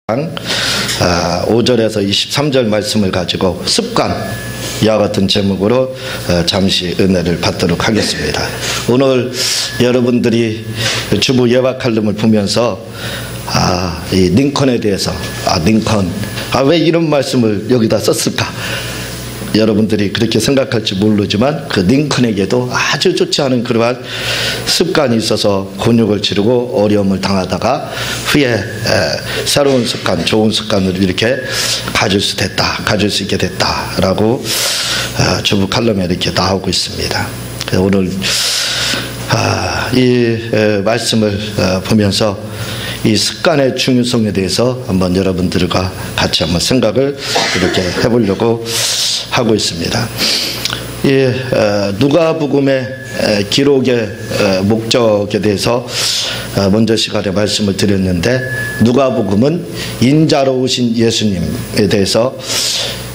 5절에서 23절 말씀을 가지고 습관 이와 같은 제목으로 잠시 은혜를 받도록 하겠습니다. 오늘 여러분들이 주부 예화 칼럼을 보면서 이 링컨에 대해서 링컨 왜 이런 말씀을 여기다 썼을까? 여러분들이 그렇게 생각할지 모르지만 그 링컨에게도 아주 좋지 않은 그러한 습관이 있어서 곤욕을 치르고 어려움을 당하다가 후에 새로운 습관, 좋은 습관을 이렇게 가질 수 있게 됐다라고 주부 칼럼에 이렇게 나오고 있습니다. 오늘 이 말씀을 보면서 이 습관의 중요성에 대해서 한번 여러분들과 같이 한번 생각을 이렇게 해보려고 하고 있습니다. 누가복음의 기록의 목적에 대해서 먼저 시간에 말씀을 드렸는데, 누가복음은 인자로 오신 예수님에 대해서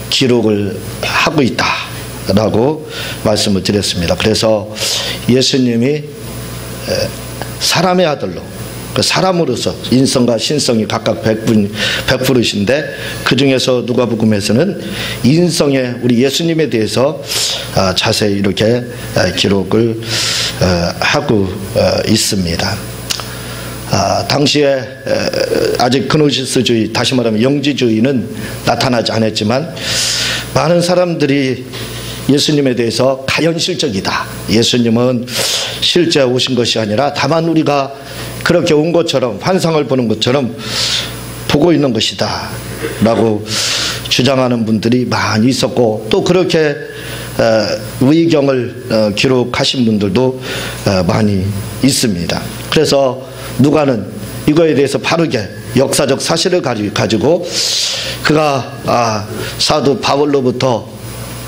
기록을 하고 있다라고 말씀을 드렸습니다. 그래서 예수님이 사람의 아들로, 사람으로서 인성과 신성이 각각 100%인데 그 중에서 누가복음에서는 인성의 우리 예수님에 대해서 자세히 이렇게 기록을 하고 있습니다. 당시에 아직 그노시스주의, 다시 말하면 영지주의는 나타나지 않았지만 많은 사람들이 예수님에 대해서 가연실적이다, 예수님은 실제 오신 것이 아니라 다만 우리가 그렇게 온 것처럼, 환상을 보는 것처럼 보고 있는 것이다 라고 주장하는 분들이 많이 있었고, 또 그렇게 의경을 기록하신 분들도 많이 있습니다. 그래서 누가는 이거에 대해서 바르게 역사적 사실을 가지고 그가 사도 바울로부터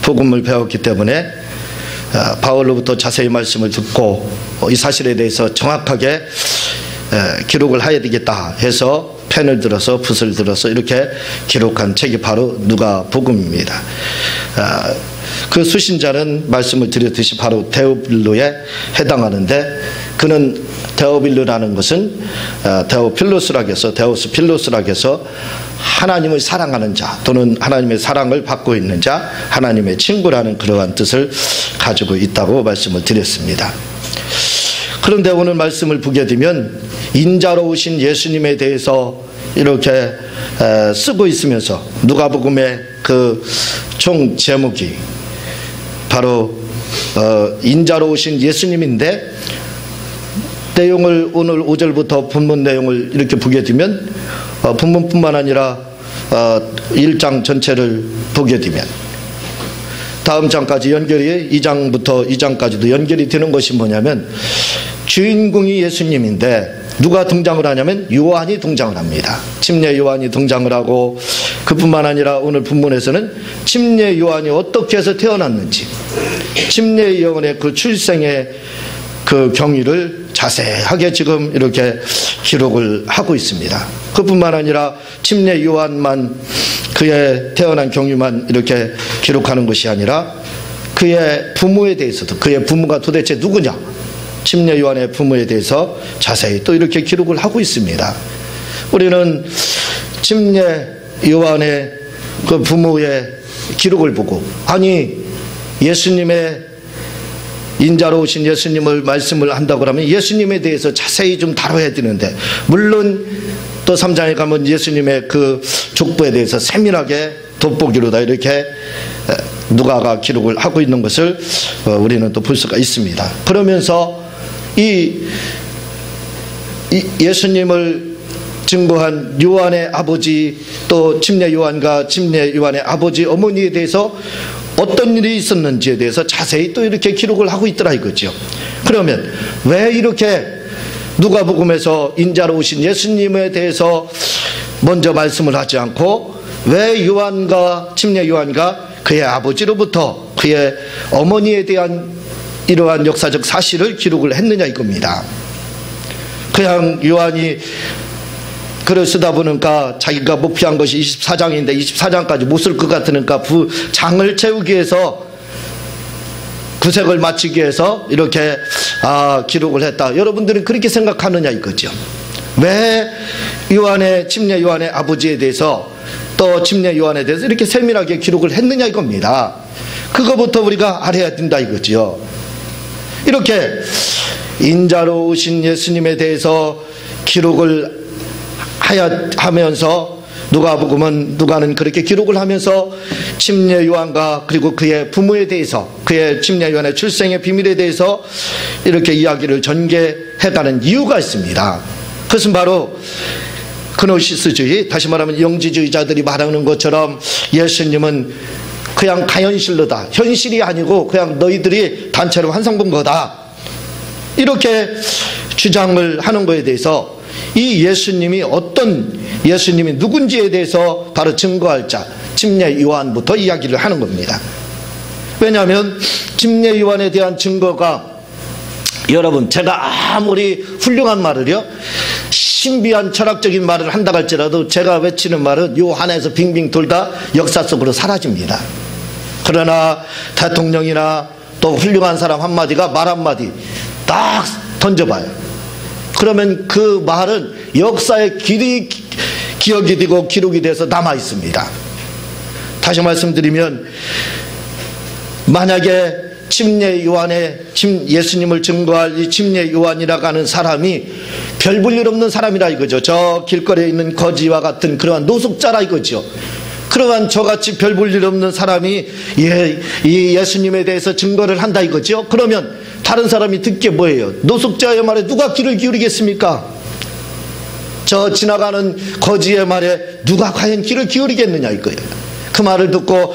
복음을 배웠기 때문에 바울로부터 자세히 말씀을 듣고 이 사실에 대해서 정확하게 기록을 해야 되겠다 해서 펜을 들어서 붓을 들어서 이렇게 기록한 책이 바로 누가복음입니다. 그 수신자는 말씀을 드렸듯이 바로 데오빌로에 해당하는데, 그는 데오빌로라는 것은 데오필로스라고 해서, 데오스필로스라고 해서 하나님을 사랑하는 자 또는 하나님의 사랑을 받고 있는 자, 하나님의 친구라는 그러한 뜻을 가지고 있다고 말씀을 드렸습니다. 그런데 오늘 말씀을 보게 되면 인자로 오신 예수님에 대해서 이렇게 쓰고 있으면서 누가복음의 그 총 제목이 바로 인자로 오신 예수님인데, 내용을 오늘 5절부터 본문 내용을 이렇게 보게 되면 본문뿐만 아니라 1장 전체를 보게 되면 다음 장까지 연결이 2장부터 2장까지도 연결이 되는 것이 뭐냐면, 주인공이 예수님인데 누가 등장을 하냐면 요한이 등장을 합니다. 침례 요한이 등장을 하고, 그뿐만 아니라 오늘 본문에서는 침례 요한이 어떻게 해서 태어났는지, 침례 요한의 그 출생의 그 경위를 자세하게 지금 이렇게 기록을 하고 있습니다. 그뿐만 아니라 침례 요한만, 그의 태어난 경위만 이렇게 기록하는 것이 아니라 그의 부모에 대해서도, 그의 부모가 도대체 누구냐, 침례 요한의 부모에 대해서 자세히 또 이렇게 기록을 하고 있습니다. 우리는 침례 요한의 그 부모의 기록을 보고, 아니 예수님의 인자로 오신 예수님을 말씀을 한다고 하면 예수님에 대해서 자세히 좀 다뤄야 되는데, 물론 또 3장에 가면 예수님의 그 족보에 대해서 세밀하게 돋보기로다 이렇게 누가가 기록을 하고 있는 것을 우리는 또 볼 수가 있습니다. 그러면서 이 예수님을 증거한 요한의 아버지, 또 침례 요한과 침례 요한의 아버지 어머니에 대해서 어떤 일이 있었는지에 대해서 자세히 또 이렇게 기록을 하고 있더라 이거죠. 그러면 왜 이렇게 누가복음에서 인자로 오신 예수님에 대해서 먼저 말씀을 하지 않고 왜 요한과 침례 요한과 그의 아버지로부터 그의 어머니에 대한 이러한 역사적 사실을 기록을 했느냐 이겁니다. 그냥 요한이 글을 쓰다 보니까 자기가 목표한 것이 24장인데 24장까지 못 쓸 것 같으니까 장을 채우기 위해서, 구색을 맞추기 위해서 이렇게 기록을 했다, 여러분들은 그렇게 생각하느냐 이거죠. 왜 침례 요한의 아버지에 대해서 또 침례 요한에 대해서 이렇게 세밀하게 기록을 했느냐 이겁니다. 그거부터 우리가 알아야 된다 이거지요. 이렇게 인자로 오신 예수님에 대해서 기록을 하면서 누가는 그렇게 기록을 하면서 침례 요한과 그리고 그의 부모에 대해서, 그의 침례 요한의 출생의 비밀에 대해서 이렇게 이야기를 전개해가는 이유가 있습니다. 그것은 바로 그노시스주의, 다시 말하면 영지주의자들이 말하는 것처럼 예수님은 그냥 가현실로다, 현실이 아니고 그냥 너희들이 단체로 환상 본 거다, 이렇게 주장을 하는 것에 대해서 이 예수님이 누군지에 대해서 바로 증거할 자 침례 요한부터 이야기를 하는 겁니다. 왜냐하면 침례 요한에 대한 증거가, 여러분 제가 아무리 훌륭한 말을요, 신비한 철학적인 말을 한다 할지라도 제가 외치는 말은 요 하나에서 빙빙 돌다 역사 속으로 사라집니다. 그러나 대통령이나 또 훌륭한 사람 한마디가 말 한마디 딱 던져봐요. 그러면 그 말은 역사의 기억이 되고 기록이 돼서 남아 있습니다. 다시 말씀드리면, 만약에 침례 요한의 예수님을 증거할 이 침례 요한이라고 하는 사람이 별 볼 일 없는 사람이라 이거죠. 저 길거리에 있는 거지와 같은 그러한 노숙자라 이거죠. 그러한 저같이 별 볼 일 없는 사람이 이 예수님에 대해서 증거를 한다 이거죠. 그러면 다른 사람이 듣게 뭐예요? 노숙자의 말에 누가 귀를 기울이겠습니까? 저 지나가는 거지의 말에 누가 과연 귀를 기울이겠느냐 이거예요. 그 말을 듣고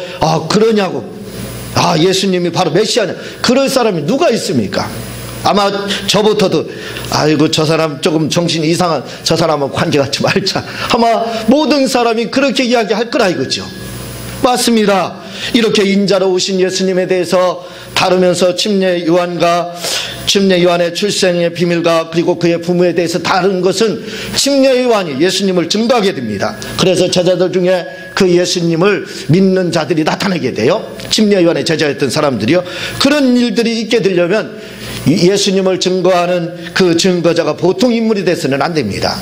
그러냐고, 예수님이 바로 메시아냐, 그럴 사람이 누가 있습니까? 아마 저부터도 아이고 저 사람 조금 정신이 이상한, 저 사람은 관계하지 말자, 아마 모든 사람이 그렇게 이야기할 거라 이거죠. 맞습니다. 이렇게 인자로 오신 예수님에 대해서 다루면서 침례 요한의 출생의 비밀과 그리고 그의 부모에 대해서 다룬 것은 침례 요한이 예수님을 증거하게 됩니다. 그래서 제자들 중에 그 예수님을 믿는 자들이 나타나게 돼요. 침례 요한의 제자였던 사람들이요. 그런 일들이 있게 되려면 예수님을 증거하는 그 증거자가 보통 인물이 돼서는 안 됩니다.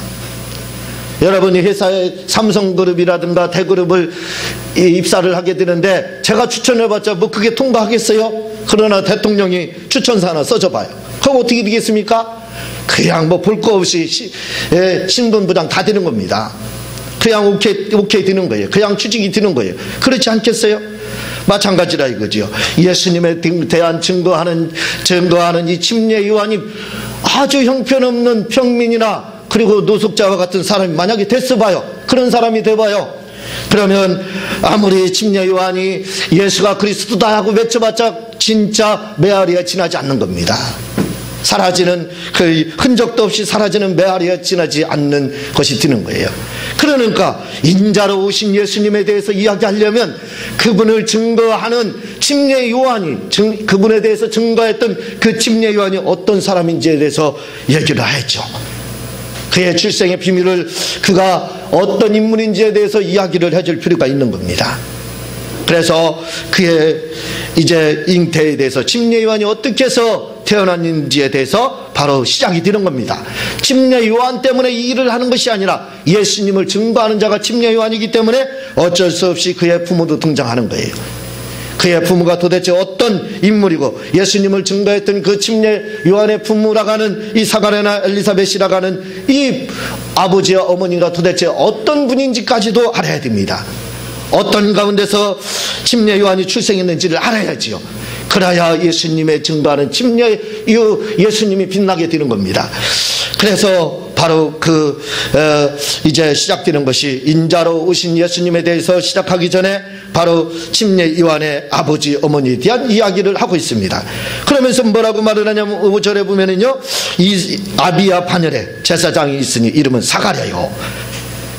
여러분이 회사에 삼성그룹이라든가 대그룹을 입사를 하게 되는데 제가 추천해봤자 뭐 그게 통과하겠어요? 그러나 대통령이 추천서 하나 써줘봐요. 그럼 어떻게 되겠습니까? 그냥 뭐 볼 거 없이 신분부장 다 되는 겁니다. 그냥 오케이 되는 거예요. 그냥 취직이 되는 거예요. 그렇지 않겠어요? 마찬가지라 이거죠. 예수님에 대한 증거하는 이 침례 요한이 아주 형편없는 평민이나 그리고 노숙자와 같은 사람이 만약에 됐어 봐요. 그런 사람이 돼봐요. 그러면 아무리 침례 요한이 예수가 그리스도다 하고 외쳐봤자 진짜 메아리에 지나지 않는 겁니다. 사라지는 그 흔적도 없이 사라지는 메아리에 지나지 않는 것이 되는 거예요. 그러니까 인자로 오신 예수님에 대해서 이야기하려면 그분을 증거하는 침례 요한이, 그분에 대해서 증거했던 그 침례 요한이 어떤 사람인지에 대해서 얘기를 하죠. 그의 출생의 비밀을, 그가 어떤 인물인지에 대해서 이야기를 해줄 필요가 있는 겁니다. 그래서 그의 이제 잉태에 대해서, 침례 요한이 어떻게 해서 태어났는지에 대해서 바로 시작이 되는 겁니다. 침례 요한 때문에 이 일을 하는 것이 아니라 예수님을 증거하는 자가 침례 요한이기 때문에 어쩔 수 없이 그의 부모도 등장하는 거예요. 그의 부모가 도대체 어떤 인물이고, 예수님을 증거했던 그 침례 요한의 부모라고 하는 이 사가랴나 엘리사벳이라고 하는 이 아버지와 어머니가 도대체 어떤 분인지까지도 알아야 됩니다. 어떤 가운데서 침례 요한이 출생했는지를 알아야지요. 그래야 예수님의 증거하는 예수님이 빛나게 되는 겁니다. 그래서 바로 이제 시작되는 것이, 인자로 오신 예수님에 대해서 시작하기 전에 바로 침례 요한의 아버지 어머니에 대한 이야기를 하고 있습니다. 그러면서 뭐라고 말을 하냐면 5절에 보면은요, 이 아비야 반열에 제사장이 있으니 이름은 사가랴요,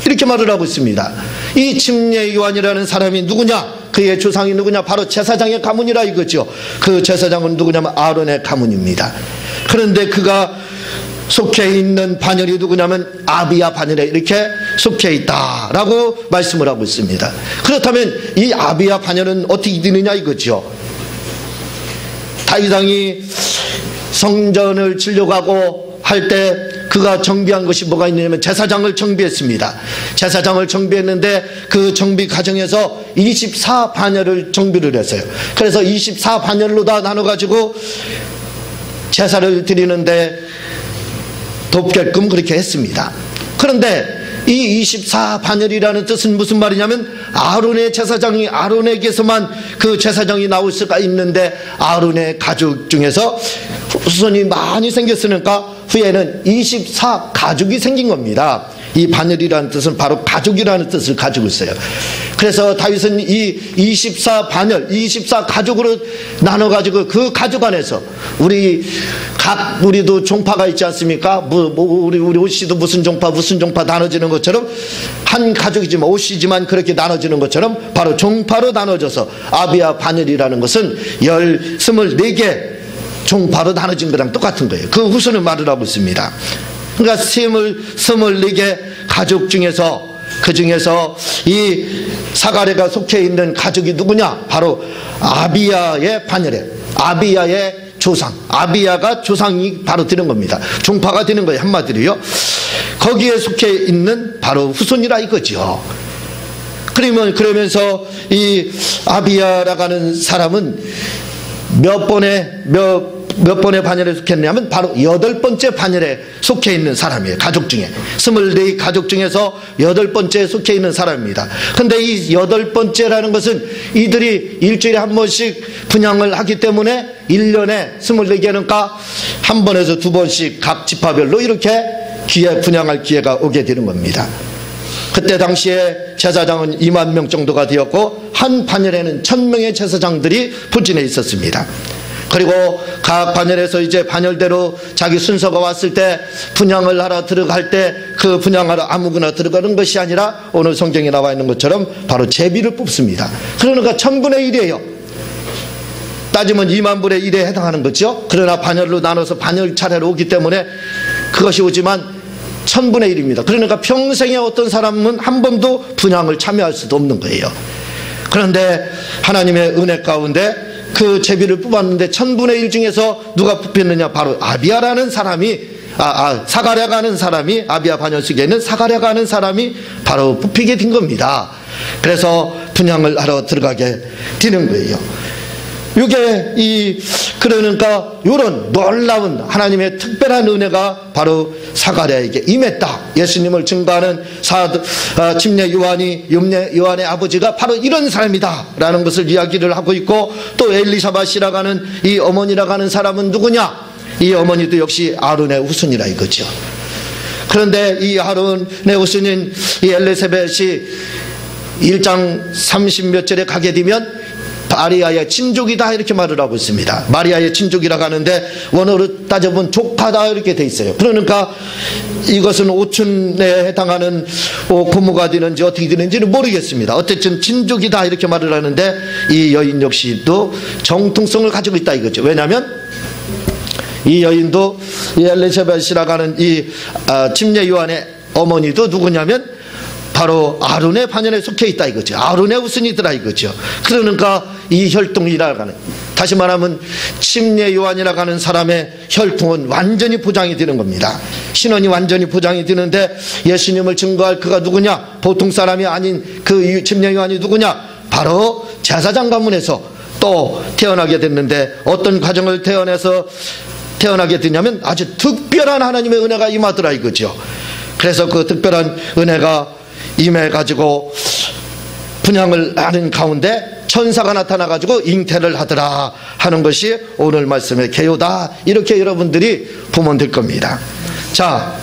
이렇게 말을 하고 있습니다. 이 침례 요한이라는 사람이 누구냐? 그의 조상이 누구냐? 바로 제사장의 가문이라 이거죠. 그 제사장은 누구냐면 아론의 가문입니다. 그런데 그가 속해 있는 반열이 누구냐면 아비야 반열에 이렇게 속해 있다라고 말씀을 하고 있습니다. 그렇다면 이 아비야 반열은 어떻게 되느냐 이거죠. 다윗 왕이 성전을 지려고 하고 할 때 그가 정비한 것이 뭐가 있냐면 제사장을 정비했습니다. 제사장을 정비했는데 그 정비 과정에서 24반열을 정비를 했어요. 그래서 24반열로 다 나눠가지고 제사를 드리는데 돕게끔 그렇게 했습니다. 그런데 이 24반열이라는 뜻은 무슨 말이냐면 아론의 제사장이 아론에게서만 그 제사장이 나올 수가 있는데 아론의 가족 중에서 후손이 많이 생겼으니까 후에는 24가족이 생긴 겁니다. 이 반열이라는 뜻은 바로 가족이라는 뜻을 가지고 있어요. 그래서 다윗은 이 24반열, 24가족으로 나눠가지고 그 가족 안에서 우리도 종파가 있지 않습니까? 우리 옷이도 무슨 종파 나눠지는 것처럼 한 가족이지만 옷이지만 그렇게 나눠지는 것처럼 바로 종파로 나눠져서 아비야 반열이라는 것은 24개 종파로 나눠진 거랑 똑같은 거예요. 그 후손을 말을 하고 있습니다. 그러니까 24개 가족 중에서 그 중에서 이 사가랴가 속해 있는 가족이 누구냐? 바로 아비야의 반열에 아비야의 조상, 아비야가 조상이 바로 되는 겁니다. 종파가 되는 거예요. 한마디로요. 거기에 속해 있는 바로 후손이라 이거죠. 그러면서 이 아비야라고 하는 사람은 몇 번의 반열에 속했냐면 바로 8번째 반열에 속해 있는 사람이에요. 가족 중에 24 가족 중에서 8번째에 속해 있는 사람입니다. 근데 이 8번째라는 것은 이들이 일주일에 한 번씩 분향을 하기 때문에 1년에 24개니까 한 번에서 2번씩 각 지파별로 이렇게 분향할 기회가 오게 되는 겁니다. 그때 당시에 제사장은 2만 명 정도가 되었고 한 반열에는 1000명의 제사장들이 포진해 있었습니다. 그리고 각 반열에서 이제 반열대로 자기 순서가 왔을 때 분향을 하러 들어갈 때 그 분향하러 아무거나 들어가는 것이 아니라 오늘 성경에 나와 있는 것처럼 바로 제비를 뽑습니다. 그러니까 1000분의 1이에요. 따지면 2만 분의 1에 해당하는 거죠. 그러나 반열로 나눠서 반열 차례로 오기 때문에 그것이 오지만 1000분의 1입니다. 그러니까 평생에 어떤 사람은 한 번도 분향을 참여할 수도 없는 거예요. 그런데 하나님의 은혜 가운데 그 제비를 뽑았는데 1000분의 1 중에서 누가 뽑혔느냐? 바로 아비야라는 사람이 사가랴가 하는 사람이 아비야 반열 속에 있는 사가랴가 하는 사람이 바로 뽑히게 된 겁니다. 그래서 분향을 하러 들어가게 되는 거예요. 이게 그러니까 이런 놀라운 하나님의 특별한 은혜가 바로 사가랴에게 임했다. 예수님을 증거하는 침례 요한의 아버지가 바로 이런 사람이다 라는 것을 이야기를 하고 있고, 또 엘리사벳이라고 하는 이 어머니라고 하는 사람은 누구냐? 이 어머니도 역시 아론의 후손이라 이거죠. 그런데 이 아론의 후손인 이 엘리사벳이 1장 30몇 절에 가게 되면 마리아의 친족이다 이렇게 말을 하고 있습니다. 마리아의 친족이라고 하는데 원어로 따져보면 조카다 이렇게 돼 있어요. 그러니까 이것은 오촌에 해당하는 고모가 되는지 어떻게 되는지는 모르겠습니다. 어쨌든 친족이다 이렇게 말을 하는데 이 여인 역시도 정통성을 가지고 있다 이거죠. 왜냐하면 이 여인도 이 엘리사벳이라고 하는 이 침례 요한의 어머니도 누구냐면 바로 아론의 반열에 속해 있다 이거죠. 아론의 후손이더라 이거죠. 그러니까 이 혈통이라고 하는, 다시 말하면 침례 요한이라고 하는 사람의 혈통은 완전히 보장이 되는 겁니다. 신원이 완전히 보장이 되는데 예수님을 증거할 그가 누구냐? 보통 사람이 아닌 그 침례 요한이 누구냐? 바로 제사장 가문에서 또 태어나게 됐는데 어떤 과정을 태어나게 되냐면 아주 특별한 하나님의 은혜가 임하더라 이거죠. 그래서 그 특별한 은혜가 임해가지고 분향을 하는 가운데 천사가 나타나가지고 잉태를 하더라 하는 것이 오늘 말씀의 개요다. 이렇게 여러분들이 보면 될 겁니다. 자,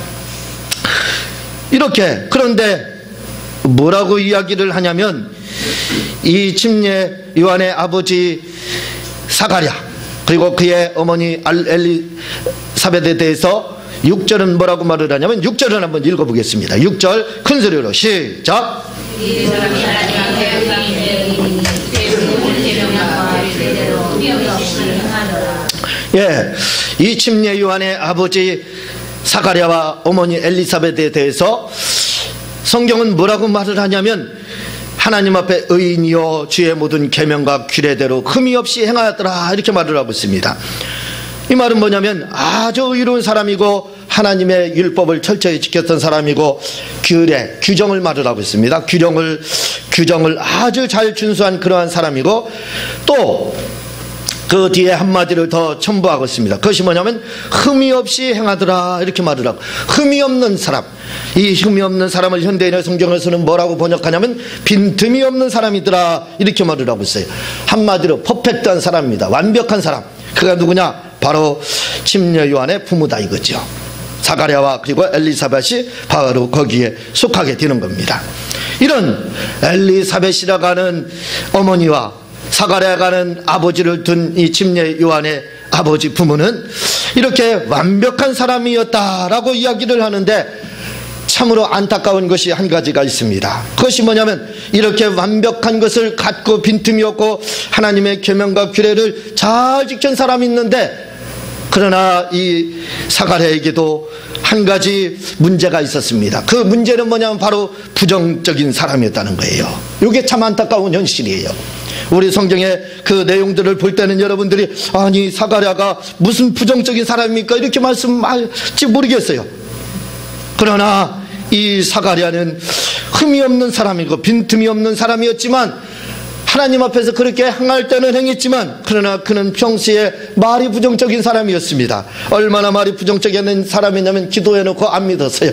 이렇게, 그런데 뭐라고 이야기를 하냐면 이 침례 요한의 아버지 사가랴 그리고 그의 어머니 엘리사벳에 대해서 6절은 뭐라고 말을 하냐면 6절을 한번 읽어보겠습니다. 6절 큰 소리로 시작. 예, 이 침례 요한의 아버지 사가랴와 어머니 엘리사벳에 대해서 성경은 뭐라고 말을 하냐면 하나님 앞에 의인이여 주의 모든 계명과 규례대로 흠이 없이 행하였더라 이렇게 말을 하고 있습니다. 이 말은 뭐냐면 아주 의로운 사람이고 하나님의 율법을 철저히 지켰던 사람이고 규정을 말을 하고 있습니다. 규정을 아주 잘 준수한 그러한 사람이고, 또 그 뒤에 한마디를 더 첨부하고 있습니다. 그것이 뭐냐면 흠이 없이 행하더라 이렇게 말을 하고, 흠이 없는 사람, 이 흠이 없는 사람을 현대인의 성경에서는 뭐라고 번역하냐면 빈틈이 없는 사람이더라 이렇게 말을 하고 있어요. 한마디로 퍼펙트한 사람입니다. 완벽한 사람. 그가 누구냐? 바로 침례 요한의 부모다 이거죠. 사가랴와 그리고 엘리사벳이 바로 거기에 속하게 되는 겁니다. 이런 엘리사벳이라고 하는 어머니와 사가랴가 하는 아버지를 둔 이 침례 요한의 아버지 부모는 이렇게 완벽한 사람이었다라고 이야기를 하는데, 참으로 안타까운 것이 한 가지가 있습니다. 그것이 뭐냐면 이렇게 완벽한 것을 갖고 빈틈이 없고 하나님의 계명과 규례를 잘 지킨 사람이 있는데, 그러나 이 사가랴에게도 한 가지 문제가 있었습니다. 그 문제는 뭐냐면 바로 부정적인 사람이었다는 거예요. 이게 참 안타까운 현실이에요. 우리 성경의 그 내용들을 볼 때는 여러분들이 아니 사가랴가 무슨 부정적인 사람입니까? 이렇게 말씀할지 모르겠어요. 그러나 이 사가랴는 흠이 없는 사람이고 빈틈이 없는 사람이었지만, 하나님 앞에서 그렇게 행할 때는 행했지만, 그러나 그는 평소에 말이 부정적인 사람이었습니다. 얼마나 말이 부정적인 사람이냐면 기도해놓고 안 믿었어요.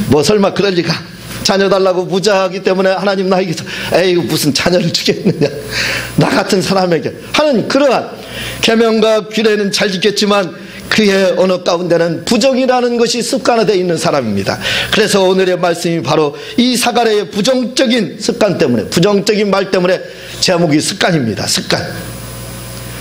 뭐 설마 그럴 리가, 자녀 달라고 무자하기 때문에 하나님 나에게서 에이 무슨 자녀를 주겠느냐, 나 같은 사람에게 하는 그러한 계명과 규례는 잘 지켰지만 그의 언어 가운데는 부정이라는 것이 습관화되어 있는 사람입니다. 그래서 오늘의 말씀이 바로 이 사가랴의 부정적인 습관 때문에, 부정적인 말 때문에 제목이 습관입니다. 습관.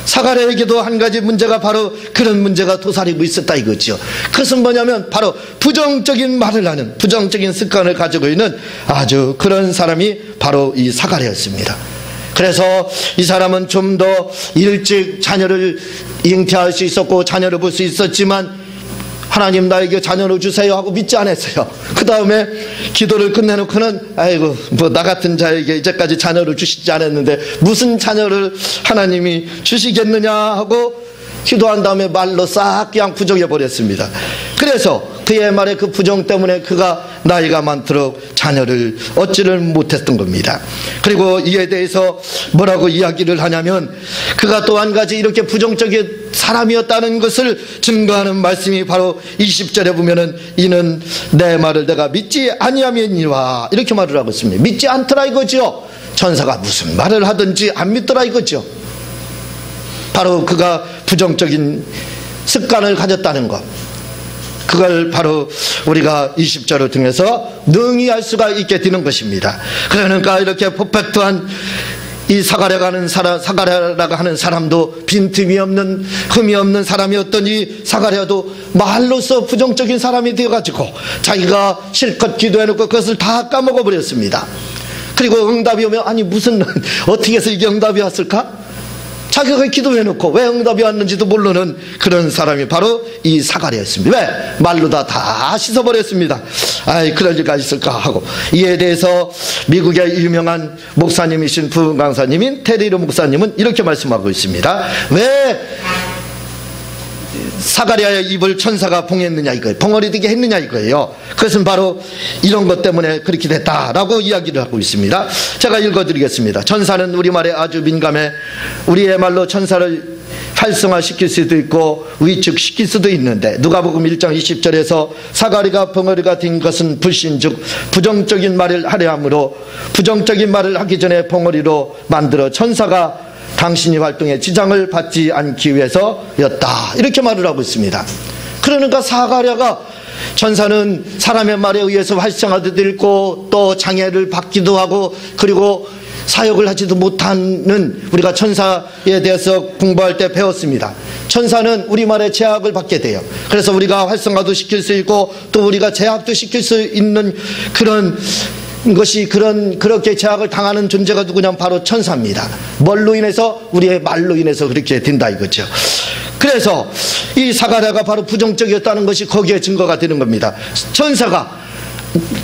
사가랴에게도 한 가지 문제가 바로 그런 문제가 도사리고 있었다 이거죠. 그것은 뭐냐면 바로 부정적인 말을 하는, 부정적인 습관을 가지고 있는 아주 그런 사람이 바로 이 사가랴였습니다. 그래서 이 사람은 좀 더 일찍 자녀를 잉태할 수 있었고 자녀를 볼 수 있었지만, 하나님 나에게 자녀를 주세요 하고 믿지 않았어요. 그 다음에 기도를 끝내놓고는 아이고 뭐 나 같은 자에게 이제까지 자녀를 주시지 않았는데 무슨 자녀를 하나님이 주시겠느냐 하고 기도한 다음에 말로 싹 그냥 부정해버렸습니다. 그래서 그의 말의 그 부정 때문에 그가 나이가 많도록 자녀를 얻지를 못했던 겁니다. 그리고 이에 대해서 뭐라고 이야기를 하냐면, 그가 또 한 가지 이렇게 부정적인 사람이었다는 것을 증거하는 말씀이 바로 20절에 보면은 이는 내 말을 내가 믿지 아니하면이와 이렇게 말을 하고 있습니다. 믿지 않더라 이거죠. 천사가 무슨 말을 하든지 안 믿더라 이거죠. 바로 그가 부정적인 습관을 가졌다는 것, 그걸 바로 우리가 20절을 통해서 능히 알 수가 있게 되는 것입니다. 그러니까 이렇게 퍼펙트한 이 사가랴라고 하는 사람도 빈틈이 없는, 흠이 없는 사람이었던 이 사가랴도 말로써 부정적인 사람이 되어가지고 자기가 실컷 기도해놓고 그것을 다 까먹어버렸습니다. 그리고 응답이 오면 아니 무슨 어떻게 해서 이게 응답이 왔을까? 자기가 기도해놓고 왜 응답이 왔는지도 모르는 그런 사람이 바로 이 사가랴였습니다. 왜? 말로 다 씻어버렸습니다. 아이 그럴 리가 있을까 하고. 이에 대해서 미국의 유명한 목사님이신 부흥 강사님인 테리르 목사님은 이렇게 말씀하고 있습니다. 왜 사가랴의 입을 천사가 봉했느냐 이거예요. 벙어리 되게 했느냐 이거예요. 그것은 바로 이런 것 때문에 그렇게 됐다라고 이야기를 하고 있습니다. 제가 읽어드리겠습니다. 천사는 우리말에 아주 민감해 우리의 말로 천사를 활성화시킬 수도 있고 위축시킬 수도 있는데, 누가복음 1장 20절에서 사가랴가 벙어리가 된 것은 불신즉 부정적인 말을 하려 하므로 부정적인 말을 하기 전에 벙어리로 만들어 천사가 당신이 활동에 지장을 받지 않기 위해서였다 이렇게 말을 하고 있습니다. 그러니까 사가랴가, 천사는 사람의 말에 의해서 활성화되고 또 장애를 받기도 하고 그리고 사역을 하지도 못하는, 우리가 천사에 대해서 공부할 때 배웠습니다. 천사는 우리말에 제약을 받게 돼요. 그래서 우리가 활성화도 시킬 수 있고 또 우리가 제약도 시킬 수 있는 그런 것이, 그렇게 제약을 당하는 존재가 누구냐면 바로 천사입니다. 뭘로 인해서? 우리의 말로 인해서 그렇게 된다 이거죠. 그래서 이 사가랴가 바로 부정적이었다는 것이 거기에 증거가 되는 겁니다. 천사가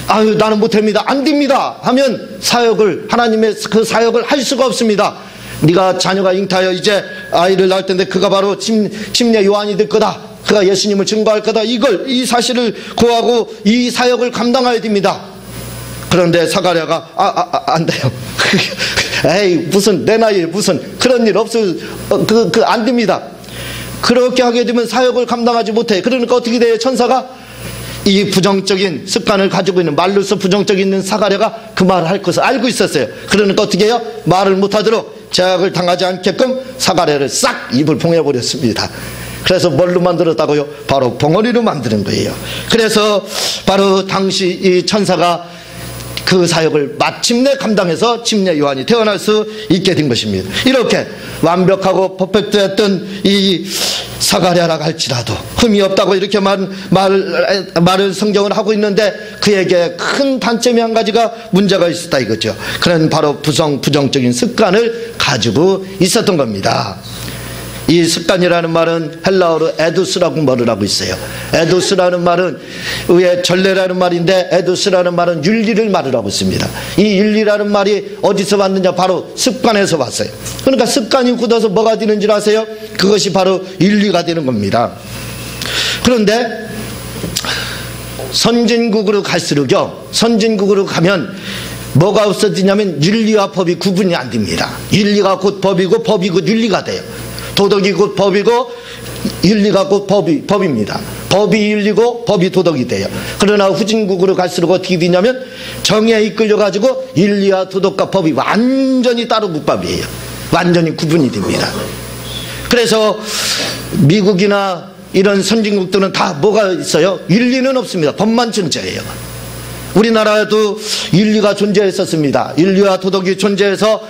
아유 나는 못합니다, 안 됩니다 하면 사역을, 하나님의 그 사역을 할 수가 없습니다. 네가 자녀가 잉타하여 이제 아이를 낳을 텐데 그가 바로 침례 요한이 될 거다, 그가 예수님을 증거할 거다. 이 사실을 고하고 이 사역을 감당해야 됩니다. 그런데 사가랴가 안 돼요. 에이, 무슨 내 나이에 무슨 그런 일 없어요. 안 됩니다. 그렇게 하게 되면 사역을 감당하지 못해. 그러니까 어떻게 돼요? 천사가 이 부정적인 습관을 가지고 있는, 말로서 부정적인 있는 사가랴가 그 말을 할 것을 알고 있었어요. 그러니까 어떻게 해요? 말을 못하도록 제약을 당하지 않게끔 사가랴를 싹 입을 봉해버렸습니다. 그래서 뭘로 만들었다고요? 바로 벙어리로 만드는 거예요. 그래서 바로 당시 이 천사가 그 사역을 마침내 감당해서 침례 요한이 태어날 수 있게 된 것입니다. 이렇게 완벽하고 퍼펙트했던 이 사가랴라고 할지라도 흠이 없다고 이렇게 말을 성경을 하고 있는데 그에게 큰 단점이 한 가지가 문제가 있었다 이거죠. 그는 바로 부정적인 습관을 가지고 있었던 겁니다. 이 습관이라는 말은 헬라어로 에두스라고 말을 하고 있어요. 에두스라는 말은 의 전례라는 말인데 에두스라는 말은 윤리를 말을 하고 있습니다. 이 윤리라는 말이 어디서 왔느냐? 바로 습관에서 왔어요. 그러니까 습관이 굳어서 뭐가 되는 줄 아세요? 그것이 바로 윤리가 되는 겁니다. 그런데 선진국으로 갈수록요, 선진국으로 가면 뭐가 없어지냐면 윤리와 법이 구분이 안 됩니다. 윤리가 곧 법이고 법이 곧 윤리가 돼요. 도덕이 곧 법이고 윤리가 곧 법입니다. 법이 윤리고 법이 도덕이 돼요. 그러나 후진국으로 갈수록 어떻게 되냐면 정에 이끌려가지고 윤리와 도덕과 법이 완전히 따로 국밥이에요. 완전히 구분이 됩니다. 그래서 미국이나 이런 선진국들은 다 뭐가 있어요? 윤리는 없습니다. 법만 존재해요. 우리나라에도 윤리가 존재했었습니다. 윤리와 도덕이 존재해서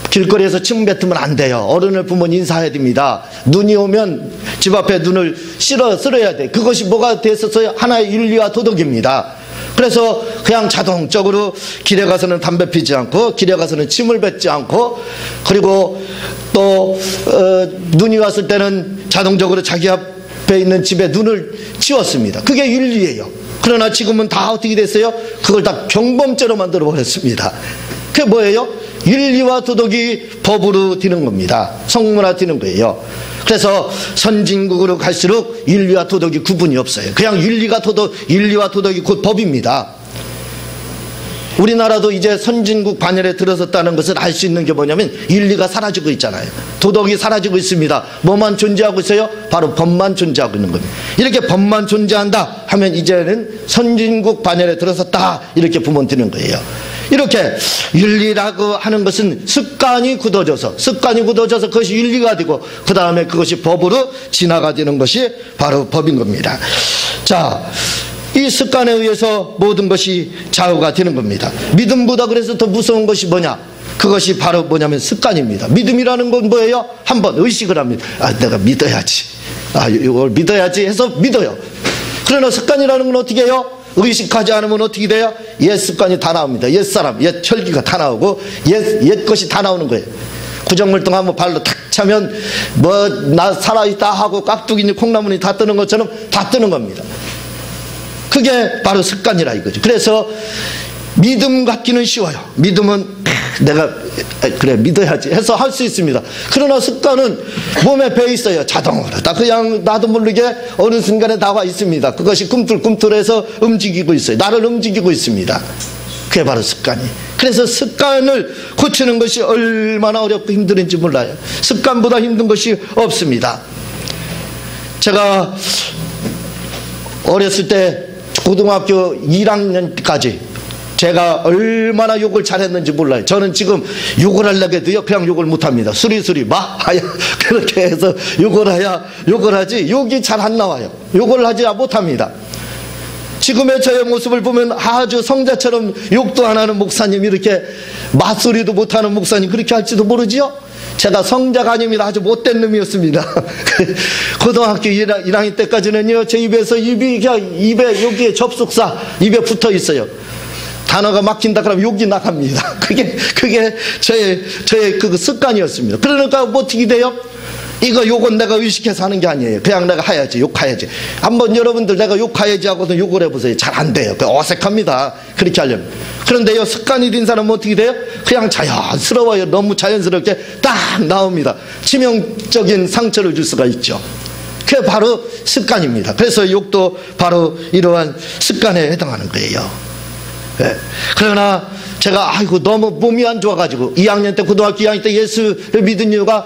길거리에서 침 뱉으면 안 돼요. 어른을 보면 인사해야 됩니다. 눈이 오면 집 앞에 눈을 쓸어야 돼. 그것이 뭐가 됐었어요? 하나의 윤리와 도덕입니다. 그래서 그냥 자동적으로 길에 가서는 담배 피지 않고 길에 가서는 침을 뱉지 않고 그리고 또 눈이 왔을 때는 자동적으로 자기 앞에 있는 집에 눈을 치웠습니다. 그게 윤리예요. 그러나 지금은 다 어떻게 됐어요? 그걸 다 경범죄로 만들어 버렸습니다. 그게 뭐예요? 윤리와 도덕이 법으로 되는 겁니다. 성문화 되는 거예요. 그래서 선진국으로 갈수록 윤리와 도덕이 구분이 없어요. 그냥 윤리와 도덕이 곧 법입니다. 우리나라도 이제 선진국 반열에 들어섰다는 것을 알 수 있는 게 뭐냐면 윤리가 사라지고 있잖아요. 도덕이 사라지고 있습니다. 뭐만 존재하고 있어요? 바로 법만 존재하고 있는 겁니다. 이렇게 법만 존재한다 하면 이제는 선진국 반열에 들어섰다 이렇게 보면 되는 거예요. 이렇게 윤리라고 하는 것은 습관이 굳어져서 그것이 윤리가 되고 그 다음에 그것이 법으로 진화가 되는 것이 바로 법인 겁니다. 자, 이 습관에 의해서 모든 것이 좌우가 되는 겁니다. 믿음보다 그래서 더 무서운 것이 뭐냐? 그것이 바로 뭐냐면 습관입니다. 믿음이라는 건 뭐예요? 한번 의식을 합니다. 내가 믿어야지. 이걸 믿어야지 해서 믿어요. 그러나 습관이라는 건 어떻게 해요? 의식하지 않으면 어떻게 돼요? 옛 습관이 다 나옵니다. 옛 사람, 옛 혈기가 다 나오고 옛 것이 다 나오는 거예요. 구정물동 한번 발로 탁 차면 나 살아있다 하고 깍두기니 콩나물이 다 뜨는 것처럼 다 뜨는 겁니다. 그게 바로 습관이라 이거죠. 그래서 믿음 갖기는 쉬워요. 믿음은 내가 그래 믿어야지 해서 할 수 있습니다. 그러나 습관은 몸에 배 있어요. 자동으로 다 그냥 나도 모르게 어느 순간에 나와 있습니다. 그것이 꿈틀꿈틀해서 움직이고 있어요. 나를 움직이고 있습니다. 그게 바로 습관이. 그래서 습관을 고치는 것이 얼마나 어렵고 힘든지 몰라요. 습관보다 힘든 것이 없습니다. 제가 어렸을 때 고등학교 1학년까지 제가 얼마나 욕을 잘했는지 몰라요. 저는 지금 욕을 하려고 해도요 그냥 욕을 못합니다. 수리수리 마하야 그렇게 해서 욕을 하지 욕이 잘 안 나와요. 욕을 하지 못합니다. 지금의 저의 모습을 보면 아주 성자처럼 욕도 안 하는 목사님, 이렇게 맞소리도 못하는 목사님 그렇게 할지도 모르지요. 제가 성자가 아닙니다. 아주 못된 놈이었습니다. 고등학교 1학년 때까지는요 제 입에서 입에 여기에 접속사 입에 붙어 있어요. 단어가 막힌다 그러면 욕이 나갑니다. 그게 저의 그 습관이었습니다. 그러니까 뭐 어떻게 돼요? 이거 욕은 내가 의식해서 하는 게 아니에요. 그냥 내가 해야지, 욕해야지. 한번 여러분들 내가 욕해야지 하고도 욕을 해보세요. 잘 안 돼요. 어색합니다. 그렇게 하려면. 그런데요, 습관이 된 사람은 어떻게 돼요? 그냥 자연스러워요. 너무 자연스럽게 딱 나옵니다. 치명적인 상처를 줄 수가 있죠. 그게 바로 습관입니다. 그래서 욕도 바로 이러한 습관에 해당하는 거예요. 네. 그러나 제가 너무 몸이 안 좋아가지고 2학년 때, 고등학교 2학년 때 예수를 믿은 이유가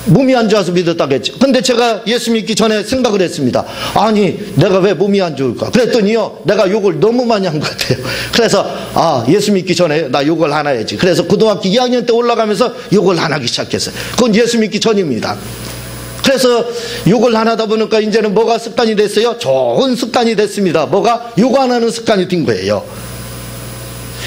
몸이 안 좋아서 믿었다고 했죠. 근데 제가 예수 믿기 전에 생각을 했습니다. 아니, 내가 왜 몸이 안 좋을까? 그랬더니요, 내가 욕을 너무 많이 한 것 같아요. 그래서 예수 믿기 전에 나 욕을 안 해야지. 그래서 고등학교 2학년 때 올라가면서 욕을 안 하기 시작했어요. 그건 예수 믿기 전입니다. 그래서 욕을 안 하다 보니까 이제는 뭐가 습관이 됐어요? 좋은 습관이 됐습니다. 뭐가? 욕 안 하는 습관이 된 거예요.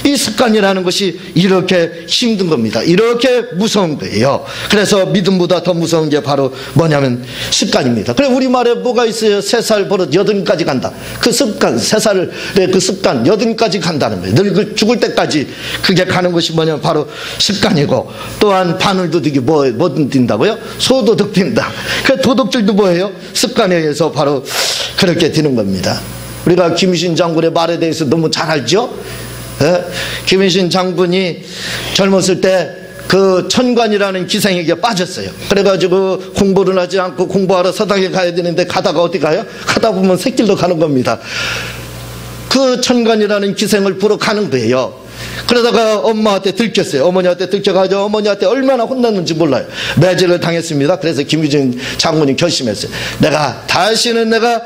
이 습관이라는 것이 이렇게 힘든 겁니다. 이렇게 무서운 거예요. 그래서 믿음보다 더 무서운 게 바로 뭐냐면 습관입니다. 그래, 우리말에 뭐가 있어요? 3살 버릇 8까지 간다. 그 습관, 3살의 그 습관 8까지 간다는 거예요. 늘 죽을 때까지 그게 가는 것이 뭐냐면 바로 습관이고, 또한 바늘도둑이 뭐든 뛴다고요? 소도둑 뛴다. 그 도둑질도 뭐예요? 습관에 의해서 바로 그렇게 되는 겁니다. 우리가 김유신 장군의 말에 대해서 너무 잘 알죠? 김유신 장군이 젊었을 때 그 천관이라는 기생에게 빠졌어요. 그래가지고 공부를 하지 않고 공부하러 서당에 가야 되는데 가다가 어디 가요? 가다 보면 새길로 가는 겁니다. 그 천관이라는 기생을 보러 가는 거예요. 그러다가 엄마한테 들켰어요. 어머니한테 들켜가지고 어머니한테 얼마나 혼났는지 몰라요. 매질을 당했습니다. 그래서 김유신 장군이 결심했어요. 다시는 내가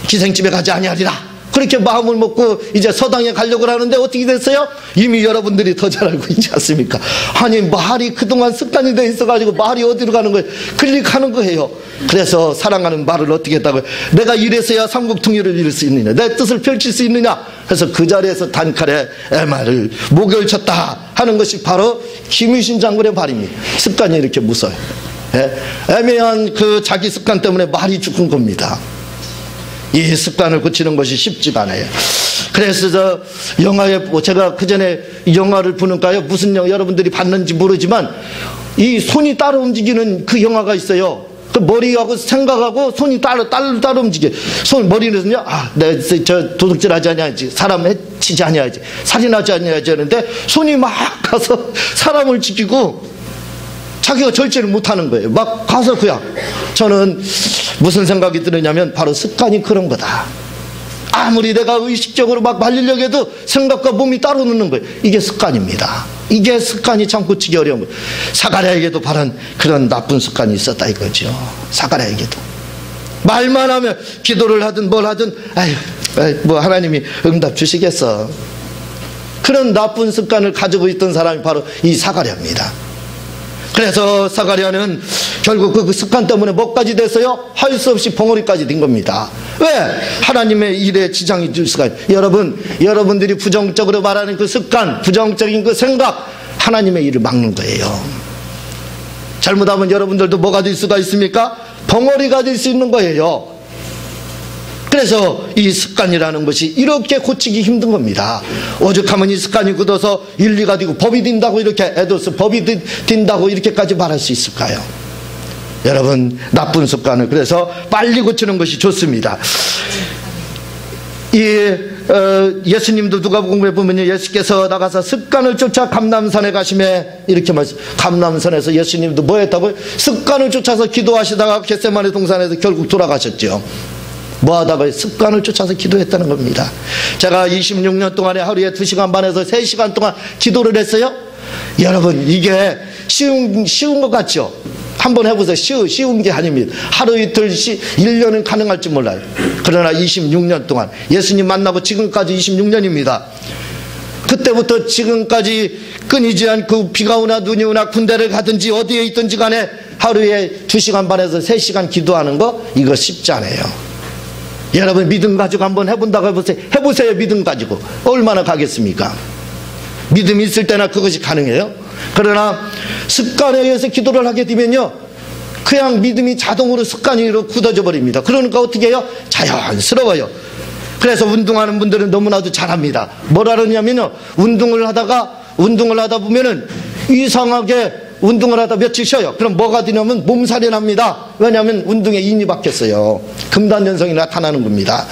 기생집에 가지 아니하리라. 그렇게 마음을 먹고 이제 서당에 가려고 하는데 어떻게 됐어요? 이미 여러분들이 더 잘 알고 있지 않습니까? 아니, 말이 그동안 습관이 돼 있어가지고 말이 어디로 가는 거예요? 클릭하는 거예요. 그래서 사랑하는 말을 어떻게 했다고요? 내가 이래서야 삼국통일을 이룰 수 있느냐, 내 뜻을 펼칠 수 있느냐. 그래서 그 자리에서 단칼에 말을 목을 쳤다 하는 것이 바로 김유신 장군의 말입니다. 습관이 이렇게 무서워요. 애매한 그 자기 습관 때문에 말이 죽은 겁니다. 이 습관을 고치는 것이 쉽지가 않아요. 그래서 제가 그 전에 영화를 보니까요, 무슨 영화 여러분들이 봤는지 모르지만 이 손이 따로 움직이는 그 영화가 있어요. 그 머리하고 생각하고 손이 따로 움직여. 머리는요, 내가 도둑질 하지 아니하지, 사람 해치지 아니하지, 살인하지 아니하지 하는데 손이 막 가서 사람을 지키고 자기가 절제를 못하는 거예요. 막 가서 그냥. 저는 무슨 생각이 드느냐면 바로 습관이 그런 거다. 아무리 내가 의식적으로 막 말리려고 해도 생각과 몸이 따로 노는 거예요. 이게 습관입니다. 이게 습관이 참 고치기 어려운 거예요. 사가랴에게도 바로 그런 나쁜 습관이 있었다 이거죠. 사가랴에게도 말만 하면 기도를 하든 뭘 하든 하나님이 응답 주시겠어. 그런 나쁜 습관을 가지고 있던 사람이 바로 이 사가랴입니다. 그래서 사가랴는 결국 그 습관 때문에 뭐까지 됐어요? 할 수 없이 벙어리까지 된 겁니다. 왜? 하나님의 일에 지장이 될 수가 있어요. 여러분들이 부정적으로 말하는 그 습관, 부정적인 그 생각, 하나님의 일을 막는 거예요. 잘못하면 여러분들도 뭐가 될 수가 있습니까? 벙어리가 될 수 있는 거예요. 그래서 이 습관이라는 것이 이렇게 고치기 힘든 겁니다. 오죽하면 이 습관이 굳어서 윤리가 되고 법이 된다고 이렇게 에도스 법이 된다고 이렇게까지 말할 수 있을까요? 여러분, 나쁜 습관을 그래서 빨리 고치는 것이 좋습니다. 예수님도 누가복음에 보면 예수께서 나가서 습관을 쫓아 감람산에 가심에 이렇게 말씀. 감람산에서 예수님도 뭐 했다고요? 습관을 쫓아서 기도하시다가 겟세마네 동산에서 결국 돌아가셨죠. 뭐 하다가 습관을 쫓아서 기도했다는 겁니다. 제가 26년 동안에 하루에 2시간 반에서 3시간 동안 기도를 했어요. 여러분, 이게 쉬운 것 같죠? 한번 해보세요. 쉬운 게 아닙니다. 하루 이틀 1년은 가능할지 몰라요. 그러나 26년 동안 예수님 만나고 지금까지 26년입니다. 그때부터 지금까지 끊이지 않고 비가 오나 눈이 오나 군대를 가든지 어디에 있든지 간에 하루에 2시간 반에서 3시간 기도하는 거, 이거 쉽지 않아요. 여러분, 믿음 가지고 한번 해본다고 해보세요. 믿음 가지고 얼마나 가겠습니까? 믿음이 있을 때나 그것이 가능해요. 그러나 습관에 의해서 기도를 하게 되면요, 그냥 믿음이 자동으로 습관으로 굳어져 버립니다. 그러니까 어떻게 해요? 자연스러워요. 그래서 운동하는 분들은 너무나도 잘합니다. 뭐라 그러냐면요, 운동을 하다 보면은 이상하게 운동을 하다 며칠 쉬어요. 그럼 뭐가 되냐면 몸살이 납니다. 왜냐하면 운동에 인이 박혔어요. 금단현상이 나타나는 겁니다.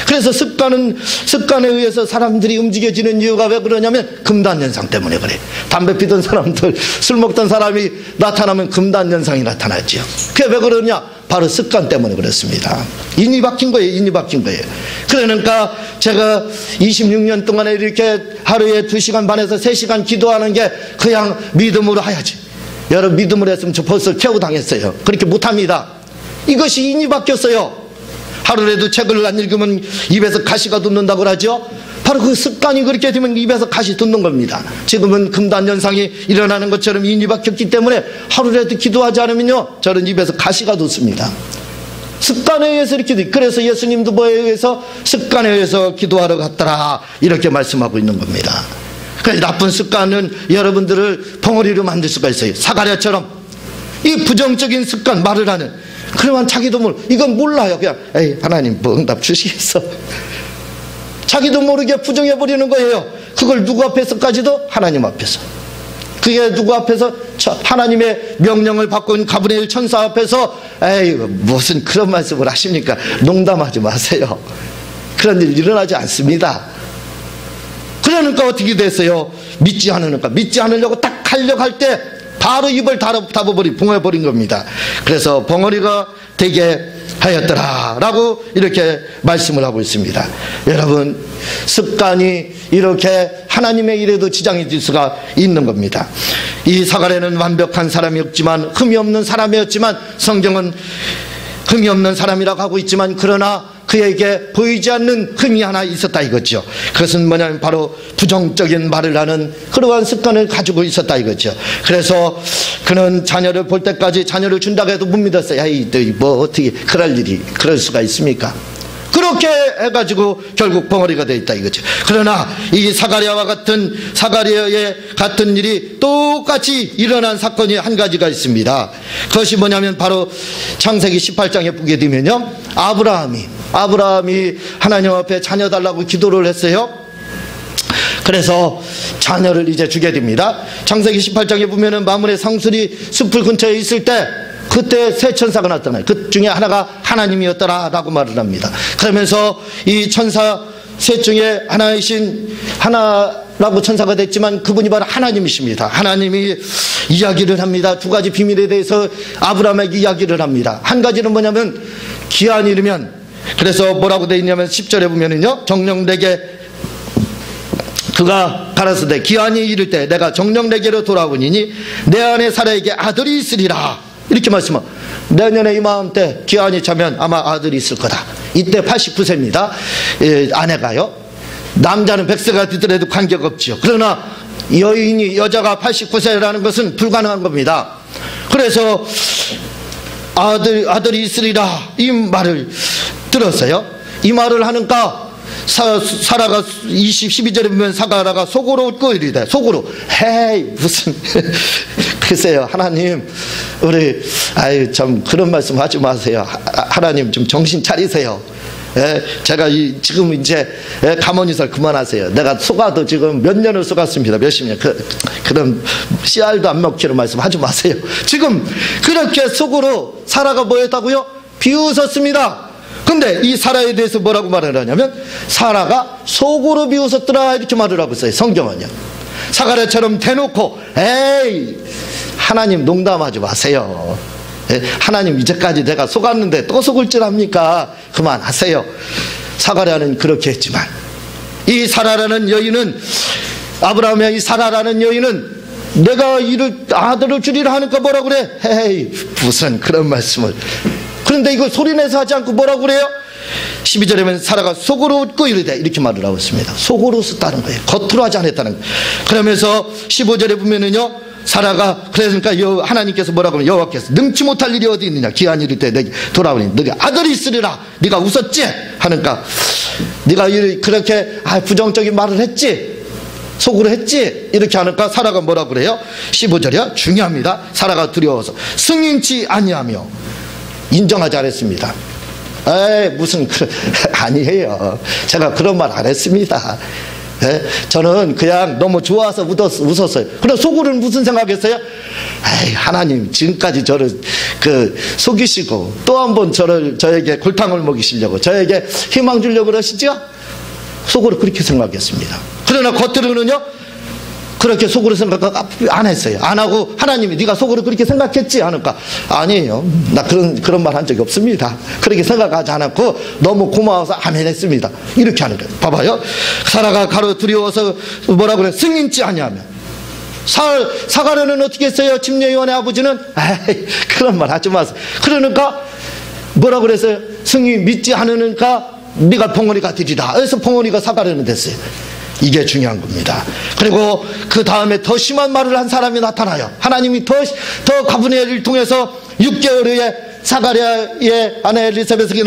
그래서 습관에 의해서 사람들이 움직여지는 이유가 왜 그러냐면 금단현상 때문에 그래요. 담배 피던 사람들, 술 먹던 사람이 나타나면 금단현상이 나타나죠. 그게 왜 그러냐? 바로 습관 때문에 그렇습니다. 인이 박힌 거예요. 인이 박힌 거예요. 그러니까 제가 26년 동안에 이렇게 하루에 2시간 반에서 3시간 기도하는 게 그냥 믿음으로 해야지. 여러분 믿음으로 했으면 저 벌써 퇴우당했어요. 그렇게 못합니다. 이것이 인이 바뀌었어요. 하루라도 책을 안 읽으면 입에서 가시가 돋는다고 그러죠. 바로 그 습관이 그렇게 되면 입에서 가시 돋는 겁니다. 지금은 금단현상이 일어나는 것처럼 인이 박혔기 때문에 하루라도 기도하지 않으면요 저는 입에서 가시가 돋습니다. 습관에 의해서 이렇게 돼. 그래서 예수님도 뭐에 의해서? 습관에 의해서 기도하러 갔더라 이렇게 말씀하고 있는 겁니다. 그래서 나쁜 습관은 여러분들을 벙어리로 만들 수가 있어요. 사가랴처럼 이 부정적인 습관, 말을 하는, 그러면 자기도 이건 몰라요. 그냥 에이 하나님 뭐 응답 주시겠어. 자기도 모르게 부정해버리는 거예요. 그걸 누구 앞에서까지도? 하나님 앞에서. 그게 누구 앞에서? 하나님의 명령을 받고 있는 가브리엘 천사 앞에서. 에이 무슨 그런 말씀을 하십니까? 농담하지 마세요. 그런 일 일어나지 않습니다. 그러니까 어떻게 됐어요? 믿지 않으니까. 믿지 않으려고 딱 하려고 할 때 바로 입을 붕어버린 겁니다. 그래서 벙어리가 되게 하였더라 라고 이렇게 말씀을 하고 있습니다. 여러분 습관이 이렇게 하나님의 일에도 지장이 될 수가 있는 겁니다. 이 사가랴는 완벽한 사람이었지만, 흠이 없는 사람이었지만, 성경은 흠이 없는 사람이라고 하고 있지만, 그러나 그에게 보이지 않는 흠이 하나 있었다 이거죠. 그것은 뭐냐면 바로 부정적인 말을 하는 그러한 습관을 가지고 있었다 이거죠. 그래서 그는 자녀를 볼 때까지 자녀를 준다고 해도 못 믿었어요. 야이 뭐 어떻게 그럴 수가 있습니까? 그렇게 해가지고 결국 벙어리가 되어 있다 이거죠. 그러나 이 사가랴의 같은 일이 똑같이 일어난 사건이 한 가지가 있습니다. 그것이 뭐냐면 바로 창세기 18장에 보게 되면요, 아브라함이 하나님 앞에 자녀 달라고 기도를 했어요. 그래서 자녀를 이제 주게 됩니다. 창세기 18장에 보면은 마물의 상술이 숲을 근처에 있을 때 그때 세 천사가 나타나요. 그 중에 하나가 하나님이었더라라고 말을 합니다. 그러면서 이 천사 셋 중에 하나라고 천사가 됐지만 그분이 바로 하나님이십니다. 하나님이 이야기를 합니다. 두 가지 비밀에 대해서 아브라함에게 이야기를 합니다. 한 가지는 뭐냐면 기한이 이르면, 그래서 뭐라고 되어 있냐면 10절에 보면은요, 정녕 내게 그가 가라사대 기한이 이를 때 내가 정녕 내게로 돌아오니니 내 안에 사라에게 아들이 있으리라 이렇게 말씀하고, 내년에 이맘때 기한이 차면 아마 아들이 있을 거다. 이때 89세입니다. 아내가요. 남자는 100세가 되더라도 관계가 없죠. 그러나 여자가 89세라는 것은 불가능한 겁니다. 그래서 아들이 있으리라 이 말을 들었어요. 이 말을 하니까 사라가 12절에 보면 사가랴가 속으로 웃고 이르되, 속으로 헤이 무슨 글쎄요, 하나님 우리 참 그런 말씀 하지 마세요. 하나님 좀 정신 차리세요. 제가 지금 이제 가모니설 그만하세요. 내가 속아도 지금 몇 년을 속았습니다. 몇십 년. 그런 씨알도 안 먹히는 말씀 하지 마세요. 지금 그렇게 속으로 사라가 뭐였다고요? 비웃었습니다. 근데 이 사라에 대해서 뭐라고 말을 하냐면 사라가 속으로 비웃었더라 이렇게 말을 하고 있어요. 성경은요. 사가랴처럼 대놓고 에이 하나님 농담하지 마세요. 하나님 이제까지 내가 속았는데 또 속을 줄 압니까? 그만하세요. 사가랴는 그렇게 했지만 이 사라라는 여인은, 아브라함의 이 사라라는 여인은 내가 아들을 주리라 하니까 뭐라고 그래? 에이 무슨 그런 말씀을. 그런데 이거 소리내서 하지 않고 뭐라고 그래요? 12절에 보면 사라가 속으로 웃고 이르되 이렇게 말을 하고 있습니다. 속으로 웃었다는 거예요. 겉으로 하지 않았다는 거예요. 그러면서 15절에 보면은요, 사라가 그러니까 하나님께서 뭐라고 하면 여호와께서 능치 못할 일이 어디 있느냐, 기한이 이를 때 내게 돌아오니 너가 아들이 있으리라. 네가 웃었지? 하니까 네가 그렇게 부정적인 말을 했지? 속으로 했지? 이렇게 하니까 사라가 뭐라고 그래요? 15절이요. 중요합니다. 사라가 두려워서 승인치 아니하며 인정하지 않았습니다. 에이 무슨 아니에요. 제가 그런 말 안 했습니다. 네? 저는 그냥 너무 좋아서 웃었어요. 그럼 속으로는 무슨 생각했어요? 에이, 하나님 지금까지 저를 속이시고 또 한 번 저에게 골탕을 먹이시려고 저에게 희망 주려고 그러시죠? 속으로 그렇게 생각했습니다. 그러나 겉으로는요 그렇게 속으로 생각 안 했어요. 안 하고 하나님이 네가 속으로 그렇게 생각했지 하니까 아니에요. 나 그런 말 한 적이 없습니다. 그렇게 생각하지 않았고 너무 고마워서 아멘 했습니다. 이렇게 하는 거예요. 봐봐요. 사라가 가로 두려워서 뭐라 그래? 승인치 아니하면 사가랴는 어떻게 했어요? 침례요한의 아버지는 에이, 그런 말 하지 마세요. 그러니까 뭐라 그랬어요? 승인 믿지 않으니까 네가 벙어리가 되리라. 그래서 벙어리가 사가랴는 됐어요. 이게 중요한 겁니다. 그리고 그 다음에 더 심한 말을 한 사람이 나타나요. 하나님이 더 가브리엘을 통해서 6개월 후에 사가랴의 아내 엘리사벳에게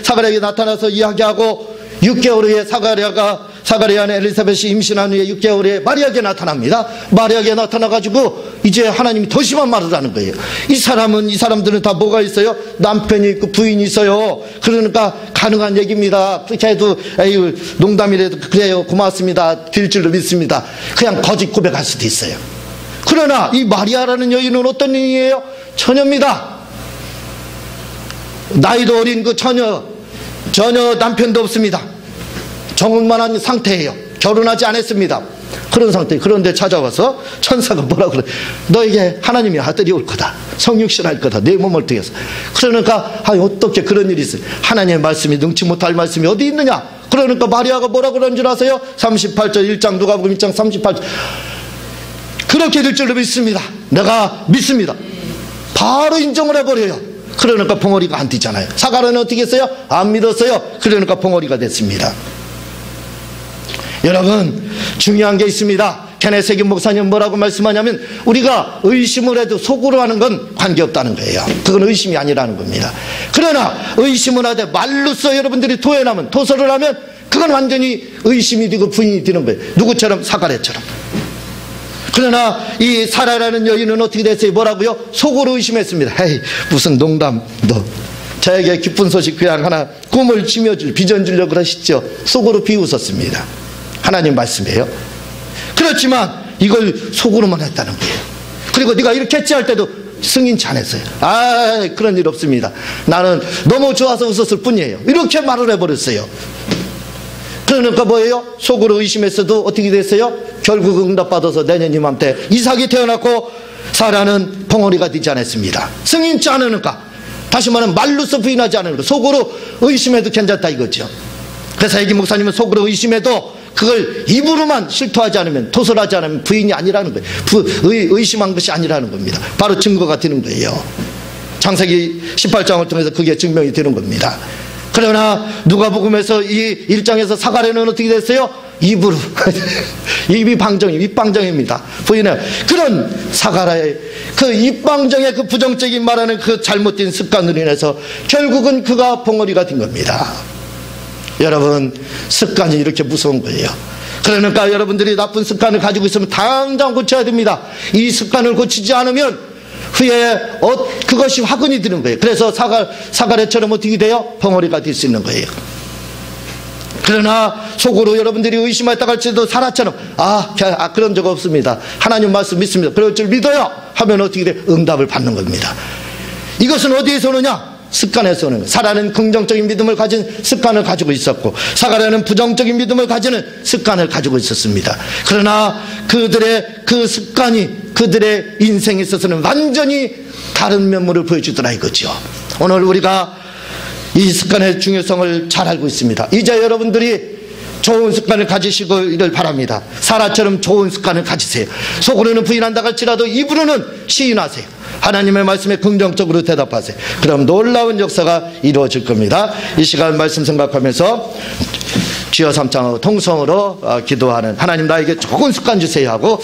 사가랴에게 나타나서 이야기하고 6개월 후에 사가랴 아내 엘리사벳이 임신한 후에 6개월 후에 마리아에게 나타납니다. 마리아에게 나타나가지고 이제 하나님이 더 심한 말을 하는 거예요. 이 사람들은 다 뭐가 있어요? 남편이 있고 부인이 있어요. 그러니까 가능한 얘기입니다. 그렇게 해도 에휴 농담이라도 그래요 고맙습니다 될 줄로 믿습니다. 그냥 거짓 고백할 수도 있어요. 그러나 이 마리아라는 여인은 어떤 여인이에요? 처녀입니다. 나이도 어린 그 전혀 남편도 없습니다. 정혼만한 상태예요. 결혼하지 않았습니다. 그런 상태. 그런데 찾아와서 천사가 뭐라 그래? 너에게 하나님의 아들이 올 거다. 성육신할 거다. 내 몸을 통해서. 그러니까 어떻게 그런 일이 있어요? 하나님의 말씀이 능치 못할 말씀이 어디 있느냐? 그러니까 마리아가 뭐라 그런 줄 아세요? 38절 1장 누가복음 1장 38절 그렇게 될 줄로 믿습니다. 내가 믿습니다. 바로 인정을 해버려요. 그러니까 벙어리가 안 되잖아요. 사가랴는 어떻게 했어요? 안 믿었어요. 그러니까 벙어리가 됐습니다. 여러분 중요한 게 있습니다. 케네세기 목사님 뭐라고 말씀하냐면 우리가 의심을 해도 속으로 하는 건 관계없다는 거예요. 그건 의심이 아니라는 겁니다. 그러나 의심을 하되 말로써 여러분들이 토설을 하면 그건 완전히 의심이 되고 부인이 되는 거예요. 누구처럼? 사가랴처럼. 그러나 이 사라라는 여인은 어떻게 됐어요? 뭐라고요? 속으로 의심했습니다. 에이 무슨 농담 너 저에게 기쁜 소식 그냥 하나 꿈을 비전 주려고 그러시죠. 속으로 비웃었습니다. 하나님 말씀이에요. 그렇지만 이걸 속으로만 했다는 거예요. 그리고 네가 이렇게 했지 할 때도 승인치 안 했어요. 그런 일 없습니다. 나는 너무 좋아서 웃었을 뿐이에요. 이렇게 말을 해버렸어요. 그러니까 뭐예요? 속으로 의심했어도 어떻게 됐어요? 결국 응답받아서 내년 이맘때 이삭이 태어났고 사라는 벙어리가 되지 않았습니다. 승인치 않으니까 다시 말하면 말로써 부인하지 않으니까 속으로 의심해도 괜찮다 이거죠. 그래서 애기 목사님은 속으로 의심해도 그걸 입으로만 실토하지 않으면 토설하지 않으면 부인이 아니라는 거예요. 의심한 것이 아니라는 겁니다. 바로 증거가 되는 거예요. 창세기 18장을 통해서 그게 증명이 되는 겁니다. 그러나 누가복음에서 이 1장에서 사가랴는 어떻게 됐어요? 입으로 입방정입니다. 부인은 그런 사가랴의 그 입방정의 그 부정적인 말하는 그 잘못된 습관으로 인해서 결국은 그가 벙어리가 된 겁니다. 여러분 습관이 이렇게 무서운 거예요. 그러니까 여러분들이 나쁜 습관을 가지고 있으면 당장 고쳐야 됩니다. 이 습관을 고치지 않으면 후에 그것이 화근이 되는 거예요. 그래서 사가랴처럼 어떻게 돼요? 벙어리가 될 수 있는 거예요. 그러나 속으로 여러분들이 의심했다고 할지라도 사라처럼 그런 적 없습니다. 하나님 말씀 믿습니다. 그럴 줄 믿어요 하면 어떻게 돼요? 응답을 받는 겁니다. 이것은 어디에서 오느냐? 습관에서 오는 거예요. 사라는 긍정적인 믿음을 가진 습관을 가지고 있었고 사가랴는 부정적인 믿음을 가지는 습관을 가지고 있었습니다. 그러나 그들의 그 습관이 그들의 인생에 있어서는 완전히 다른 면모를 보여주더라 이거죠. 오늘 우리가 이 습관의 중요성을 잘 알고 있습니다. 이제 여러분들이 좋은 습관을 가지시기를 바랍니다. 사라처럼 좋은 습관을 가지세요. 속으로는 부인한다 할지라도 입으로는 시인하세요. 하나님의 말씀에 긍정적으로 대답하세요. 그럼 놀라운 역사가 이루어질 겁니다. 이 시간 말씀 생각하면서 주여 삼창하고 통성으로 기도하는 하나님 나에게 좋은 습관 주세요 하고